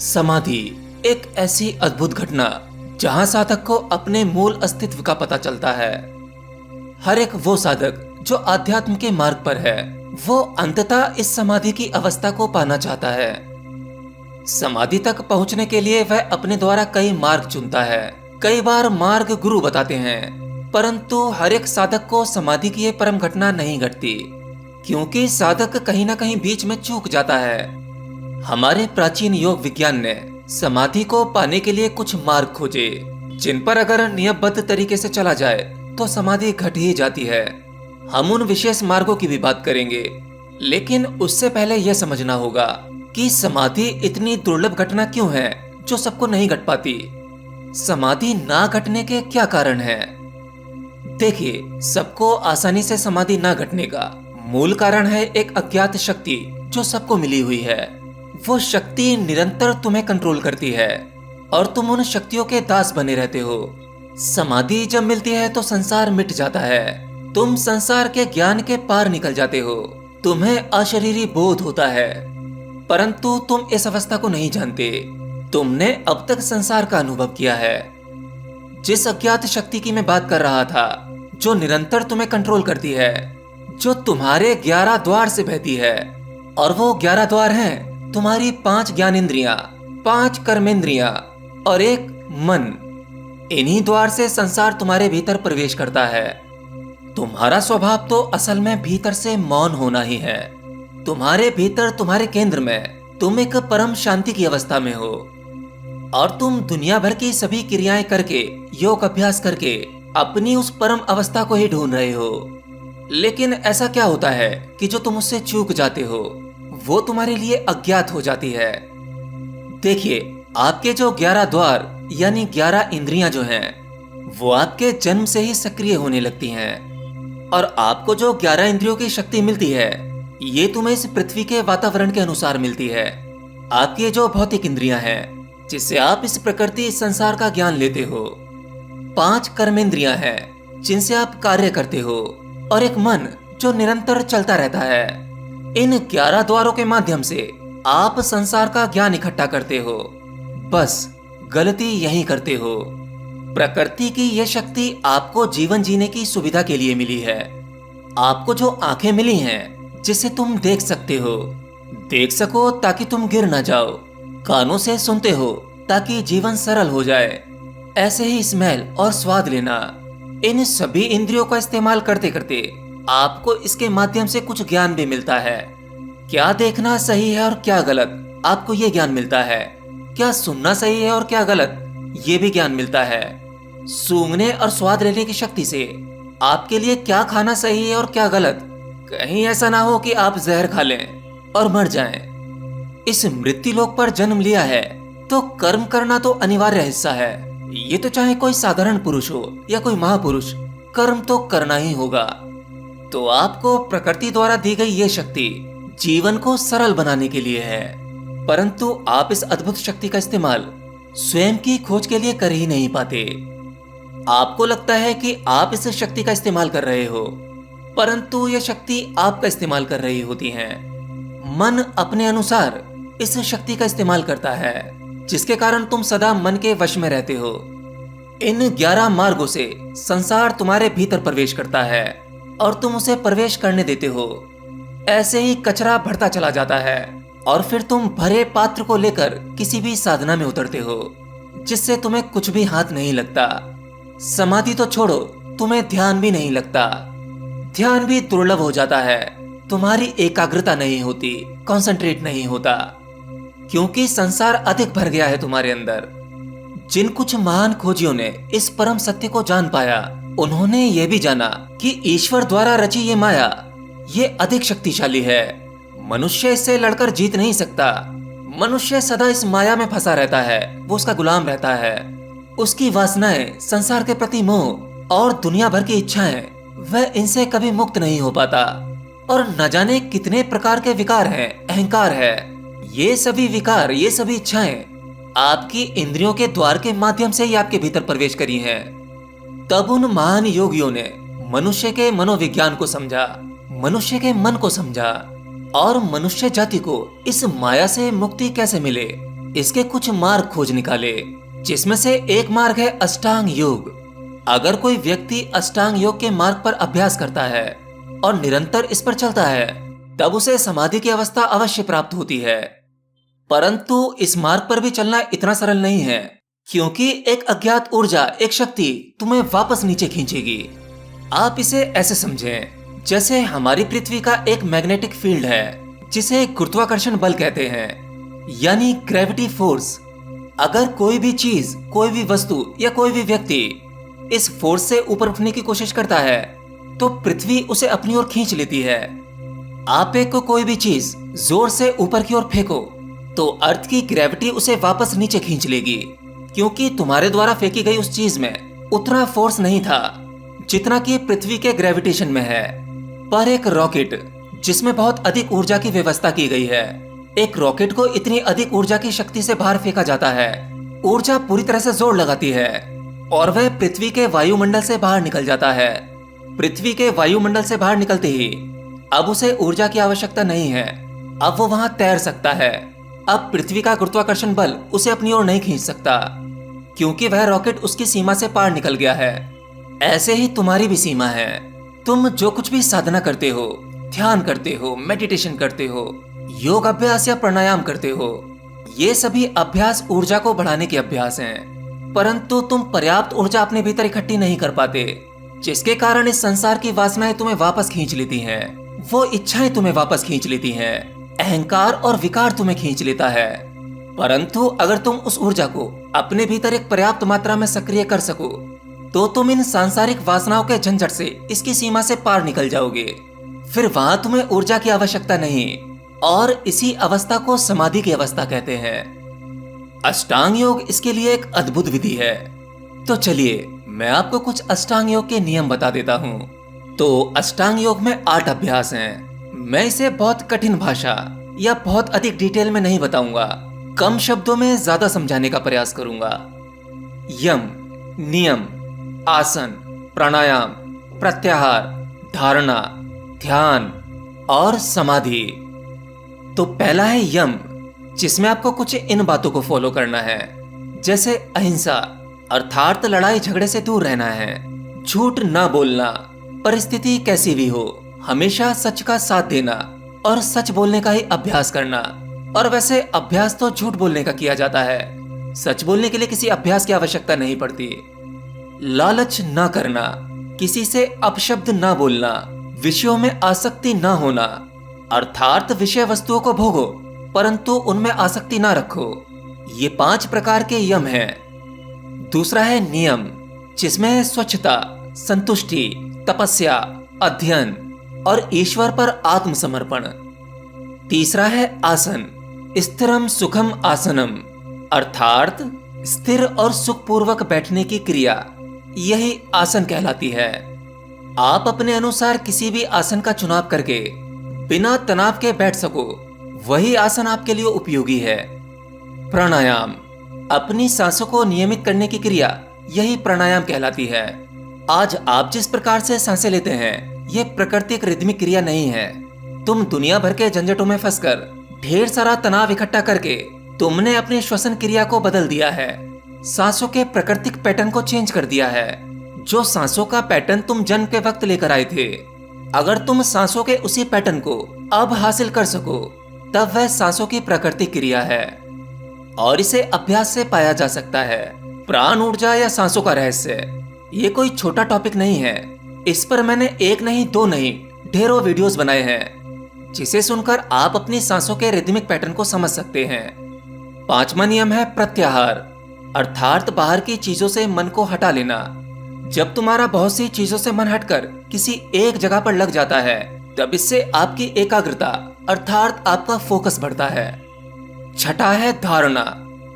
समाधि एक ऐसी अद्भुत घटना जहां साधक को अपने मूल अस्तित्व का पता चलता है। हर एक वो साधक जो आध्यात्म के मार्ग पर है, वो अंततः इस समाधि की अवस्था को पाना चाहता है। समाधि तक पहुंचने के लिए वह अपने द्वारा कई मार्ग चुनता है। कई बार मार्ग गुरु बताते हैं, परंतु हर एक साधक को समाधि की ये परम घटना नहीं घटती, क्योंकि साधक कहीं ना कहीं बीच में चूक जाता है। हमारे प्राचीन योग विज्ञान ने समाधि को पाने के लिए कुछ मार्ग खोजे, जिन पर अगर नियमबद्ध तरीके से चला जाए तो समाधि घट ही जाती है। हम उन विशेष मार्गों की भी बात करेंगे, लेकिन उससे पहले यह समझना होगा कि समाधि इतनी दुर्लभ घटना क्यों है जो सबको नहीं घट पाती। समाधि ना घटने के क्या कारण हैं? देखिए, सबको आसानी से समाधि ना घटने का मूल कारण है एक अज्ञात शक्ति जो सबको मिली हुई है। वो शक्ति निरंतर तुम्हें कंट्रोल करती है और तुम उन शक्तियों के दास बने रहते हो। समाधि जब मिलती है तो संसार मिट जाता है। तुम संसार के ज्ञान के पार निकल जाते हो। तुम्हें अशरीरी बोध होता है, परंतु तुम इस अवस्था को नहीं जानते। तुमने अब तक संसार का अनुभव किया है। जिस अज्ञात शक्ति की मैं बात कर रहा था, जो निरंतर तुम्हें कंट्रोल करती है, जो तुम्हारे 11 द्वार से बहती है, और वो 11 द्वार हैं तुम्हारी 5 ज्ञानेंद्रियां, 5 कर्मेंद्रियां और एक मन। इन्हीं द्वार से संसार तुम्हारे भीतर प्रवेश करता है। तुम्हारा स्वभाव तो असल में भीतर से मौन होना ही है। तुम्हारे भीतर, तुम्हारे केंद्र में तुम एक परम शांति की अवस्था में हो, और तुम दुनिया भर की सभी क्रियाएं करके, योग अभ्यास करके अपनी उस परम अवस्था को ही ढूंढ रहे हो। लेकिन ऐसा क्या होता है कि जो तुम उससे चूक जाते हो, वो तुम्हारे लिए अज्ञात हो जाती है। देखिए, आपके जो 11 द्वार यानी 11 इंद्रियां जो हैं, वो आपके जन्म से ही सक्रिय होने लगती हैं। और आपको जो 11 इंद्रियों की शक्ति मिलती है, ये तुम्हें इस पृथ्वी के वातावरण के अनुसार मिलती है। आपकी जो भौतिक इंद्रियां हैं, जिससे आप इस प्रकृति, इस संसार का ज्ञान लेते हो। 5 कर्मेंद्रियां हैं जिनसे आप कार्य करते हो, और एक मन जो निरंतर चलता रहता है। इन 11 द्वारों के माध्यम से आप संसार का ज्ञान इकट्ठा करते हो। बस गलती यही करते हो। प्रकृति की यह शक्ति आपको जीवन जीने की सुविधा के लिए मिली है। आपको जो आंखें मिली हैं, जिसे तुम देख सकते हो, देख सको ताकि तुम गिर ना जाओ। कानों से सुनते हो ताकि जीवन सरल हो जाए। ऐसे ही स्मेल और स्वाद लेना, इन सभी इंद्रियों का इस्तेमाल करते करते आपको इसके माध्यम से कुछ ज्ञान भी मिलता है। क्या देखना सही है और क्या गलत, आपको ये ज्ञान मिलता है। क्या सुनना सही है और क्या गलत, ये भी ज्ञान मिलता है। सूंघने और स्वाद लेने की शक्ति से आपके लिए क्या खाना सही है और क्या गलत। कहीं ऐसा ना हो कि आप जहर खा लें और मर जाएं। इस मृत्युलोक पर जन्म लिया है तो कर्म करना तो अनिवार्य हिस्सा है। ये तो चाहे कोई साधारण पुरुष हो या कोई महापुरुष, कर्म तो करना ही होगा। तो आपको प्रकृति द्वारा दी गई ये शक्ति जीवन को सरल बनाने के लिए है, परंतु आप इस अद्भुत शक्ति का इस्तेमाल स्वयं की खोज के लिए कर ही नहीं पाते। आपको लगता है कि आप इस शक्ति का इस्तेमाल कर रहे हो, परंतु यह शक्ति आपका इस्तेमाल कर रही होती है। मन अपने अनुसार इस शक्ति का इस्तेमाल करता है, जिसके कारण तुम सदा मन के वश में रहते हो। इन 11 मार्गों से संसार तुम्हारे भीतर प्रवेश करता है और तुम उसे प्रवेश करने देते हो। ऐसे ही कचरा बढ़ता चला जाता है और फिर तुम भरे पात्र को लेकर किसी भी साधना में उतरते हो, जिससे तुम्हें कुछ भी हाथ नहीं लगता। समाधि तो छोड़ो, तुम्हें ध्यान भी नहीं लगता। ध्यान भी दुर्लभ हो जाता है। तुम्हारी एकाग्रता नहीं होती, कंसंट्रेट नहीं होता, क्योंकि संसार अधिक भर गया है तुम्हारे अंदर। जिन कुछ महान खोजियों ने इस परम सत्य को जान पाया, उन्होंने ये भी जाना कि ईश्वर द्वारा रची ये माया, ये अधिक शक्तिशाली है। मनुष्य इससे लड़कर जीत नहीं सकता। मनुष्य सदा इस माया में फंसा रहता है, वो उसका गुलाम रहता है। उसकी वासनाएं, संसार के प्रति मोह और दुनिया भर की इच्छाएं, वह इनसे कभी मुक्त नहीं हो पाता। और न जाने कितने प्रकार के विकार हैं, अहंकार है। ये सभी विकार, ये सभी इच्छाएं आपकी इंद्रियों के द्वार के माध्यम से ही आपके भीतर प्रवेश करी हैं। तब उन महान योगियों ने मनुष्य के मनोविज्ञान को समझा, मनुष्य के मन को समझा, और मनुष्य जाति को इस माया से मुक्ति कैसे मिले, इसके कुछ मार्ग खोज निकाले, जिसमें से एक मार्ग है अष्टांग योग। अगर कोई व्यक्ति अष्टांग योग के मार्ग पर अभ्यास करता है और निरंतर इस पर चलता है, तब उसे समाधि की अवस्था अवश्य प्राप्त होती है। परंतु इस मार्ग पर भी चलना इतना सरल नहीं है, क्योंकि एक अज्ञात ऊर्जा, एक शक्ति तुम्हें वापस नीचे खींचेगी। आप इसे ऐसे समझें जैसे हमारी पृथ्वी का एक मैग्नेटिक फील्ड है, जिसे गुरुत्वाकर्षण बल कहते हैं, यानी ग्रेविटी फोर्स। अगर कोई भी चीज, कोई भी वस्तु या कोई भी व्यक्ति इस फोर्स से ऊपर उठने की कोशिश करता है, तो पृथ्वी उसे अपनी ओर खींच लेती है। आप एक को कोई भी चीज जोर से ऊपर की ओर फेंको, तो अर्थ की ग्रेविटी उसे वापस नीचे खींच लेगी, क्योंकि तुम्हारे द्वारा फेंकी गई उस चीज में उतना फोर्स नहीं था जितना कि पृथ्वी के ग्रेविटेशन में है। पर एक रॉकेट जिसमें बहुत अधिक ऊर्जा की व्यवस्था की गई है, एक रॉकेट को इतनी अधिक ऊर्जा की शक्ति से बाहर फेंका जाता है, ऊर्जा पूरी तरह से जोर लगाती है और वह पृथ्वी के वायुमंडल से बाहर निकल जाता है। पृथ्वी के वायुमंडल से बाहर निकलते ही अब उसे ऊर्जा की आवश्यकता नहीं है, अब वो वहां तैर सकता है। अब पृथ्वी का गुरुत्वाकर्षण बल उसे अपनी ओर नहीं खींच सकता, क्योंकि वह रॉकेट उसकी सीमा से पार निकल गया है। ऐसे ही तुम्हारी भी सीमा है। तुम जो कुछ भी साधना करते हो, ध्यान करते हो, मेडिटेशन करते हो, योग अभ्यास या प्राणायाम करते हो, ये सभी अभ्यास ऊर्जा को बढ़ाने के अभ्यास हैं। परंतु तुम पर्याप्त ऊर्जा अपने भीतर इकट्ठी नहीं कर पाते, जिसके कारण इस संसार की वासनाएं तुम्हें वापस खींच लेती हैं। वो इच्छाएं तुम्हें वापस खींच लेती हैं, अहंकार और विकार तुम्हें खींच लेता है। परंतु अगर तुम उस ऊर्जा को अपने भीतर एक पर्याप्त मात्रा में सक्रिय कर सको, तो तुम इन सांसारिक वासनाओं के झंझट से इसकी सीमा से पार निकल जाओगे। फिर वहां तुम्हें ऊर्जा की आवश्यकता नहीं, और इसी अवस्था को समाधि की अवस्था कहते हैं। अष्टांग योग इसके लिए एक अद्भुत विधि है। तो चलिए मैं आपको कुछ अष्टांग योग के नियम बता देता हूँ। तो अष्टांग योग में 8 अभ्यास हैं। मैं इसे बहुत कठिन भाषा या बहुत अधिक डिटेल में नहीं बताऊंगा, कम शब्दों में ज्यादा समझाने का प्रयास करूंगा। यम, नियम, आसन, प्राणायाम, प्रत्याहार, धारणा, ध्यान और समाधि। तो पहला है यम, जिसमें आपको कुछ इन बातों को फॉलो करना है, जैसे अहिंसा अर्थात लड़ाई झगड़े से दूर रहना है, झूठ ना बोलना, परिस्थिति कैसी भी हो हमेशा सच का साथ देना और सच बोलने का ही अभ्यास करना। और वैसे अभ्यास तो झूठ बोलने का किया जाता है, सच बोलने के लिए किसी अभ्यास की आवश्यकता नहीं पड़ती। लालच ना करना, किसी से अपशब्द ना बोलना, विषयों में आसक्ति ना होना अर्थात विषय वस्तुओं को भोगो परंतु उनमें आसक्ति ना रखो। ये 5 प्रकार के यम हैं। दूसरा है नियम, जिसमें है स्वच्छता, संतुष्टि, तपस्या, अध्ययन और ईश्वर पर आत्मसमर्पण। तीसरा है आसन, स्थिरम सुखम आसनम अर्थात स्थिर और सुखपूर्वक बैठने की क्रिया, यही आसन कहलाती है। आप अपने अनुसार किसी भी आसन का चुनाव करके बिना तनाव के बैठ सको, वही आसन आपके लिए उपयोगी है। प्राणायाम, अपनी सांसों को नियमित करने की क्रिया, यही प्राणायाम कहलाती है। आज आप जिस प्रकार से सांसें लेते हैं, यह प्राकृतिक रिदमिक क्रिया नहीं है। तुम दुनिया भर के झंझटों में फंसकर ढेर सारा तनाव इकट्ठा करके तुमने अपनी श्वसन क्रिया को बदल दिया है, सांसों के प्राकृतिक पैटर्न को चेंज कर दिया है। जो सांसों का पैटर्न तुम जन्म के वक्त लेकर आए थे, अगर तुम सांसों के उसी पैटर्न को अब हासिल कर सको, तब वह सांसों की प्राकृतिक क्रिया है और इसे अभ्यास से पाया जा सकता है। प्राण ऊर्जा या सांसों का रहस्य, ये कोई छोटा टॉपिक नहीं है। इस पर मैंने 1 नहीं 2 नहीं ढेरों वीडियोस बनाए हैं, जिसे सुनकर आप अपनी सांसों के रिदमिक पैटर्न को समझ सकते हैं। 5वां नियम है प्रत्याहार, अर्थात बाहर की चीजों से मन को हटा लेना। जब तुम्हारा बहुत सी चीजों से मन हटकर किसी एक जगह पर लग जाता है, तब इससे आपकी एकाग्रता अर्थात आपका फोकस बढ़ता है। छठा है धारणा,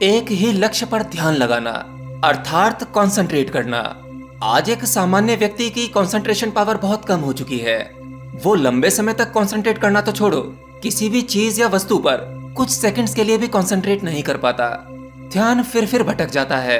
एक ही लक्ष्य पर ध्यान लगाना अर्थात कंसंट्रेट करना। आज एक सामान्य व्यक्ति की कंसंट्रेशन पावर बहुत कम हो चुकी है। वो लंबे समय तक कंसंट्रेट करना तो छोड़ो, किसी भी चीज या वस्तु पर कुछ सेकंड्स के लिए भी कंसंट्रेट नहीं कर पाता, ध्यान फिर भटक जाता है।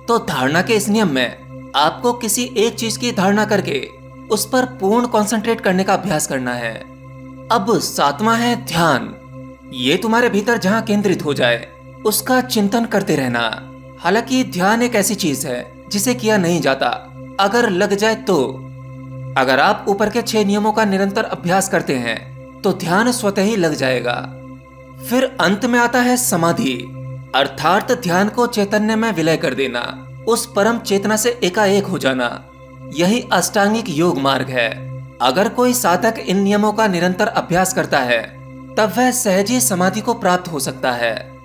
तो धारणा के इस नियम में आपको किसी एक चीज की धारणा करके उस पर पूर्ण कंसंट्रेट करने का अभ्यास करना है। अब 7वां है ध्यान, ये तुम्हारे भीतर जहां केंद्रित हो जाए उसका चिंतन करते रहना। हालांकि ध्यान एक ऐसी चीज है जिसे किया नहीं जाता, अगर लग जाए तो। अगर आप ऊपर के 6 नियमों का निरंतर अभ्यास करते हैं तो ध्यान स्वतः ही लग जाएगा। फिर अंत में आता है समाधि, अर्थात ध्यान को चैतन्य में विलय कर देना, उस परम चेतना से एकाएक हो जाना। यही अष्टांगिक योग मार्ग है। अगर कोई साधक इन नियमों का निरंतर अभ्यास करता है तब वह सहज ही समाधि को प्राप्त हो सकता है।